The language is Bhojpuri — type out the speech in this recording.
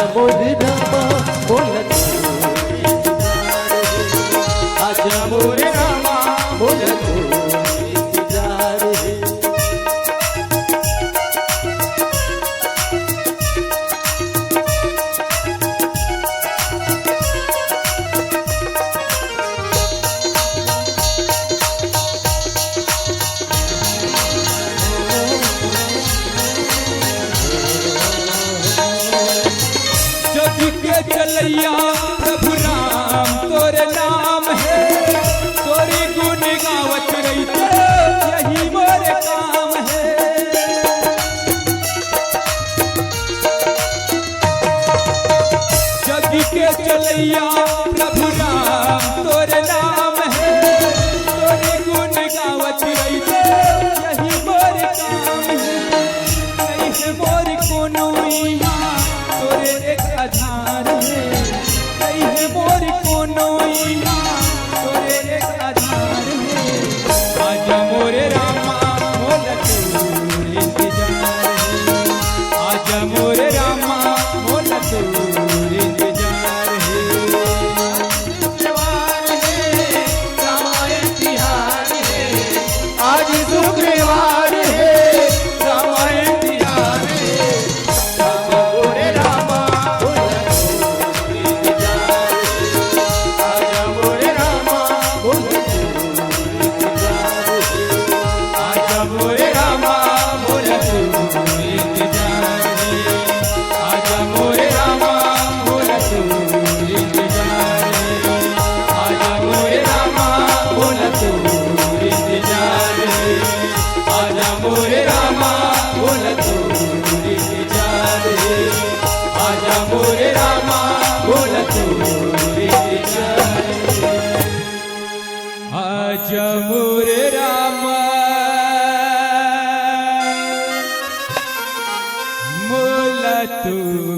आजा मोरे रामा बोला तू आजा मोरे रामा बोला तू इंतजार है। चलैया प्रभु राम तोरे नाम है, तोरी गुण गावत रहिते यही मोरे काम है। जग के चलैया प्रभु राम तोरे नाम है, तोरी गुण गावत रहिते यही मोरे काम है। नहीं है मोर कोनो यहाँ तोरे एक आधार है, नहीं है मोर कोनो यहाँ तोरे एक आधार है। आजा मोरे रामा मोला तोर इंतजार है, आजा मोरे रामा मोला तोर इंतजार है। शुक्रवार है रामायण तिहार है, आज शुक्रवार है रामायण तिहार है। आजा मोरे रामा बोला तू इंतजार है, आजा मोरे रामा बोला तू इंतजार है। आजा मोरे रामा मोला तोर इंतजार है, आजा मोरे रामा मोला तोर इंतजार है, आजा मोरे रामा मोला तोर इंतजार है, आजा मोरे रामा मोला तोर इंतजार है, आजा मोरे रामा मोला तोर इंतजार है। आजा मोरे रामा मोला तोर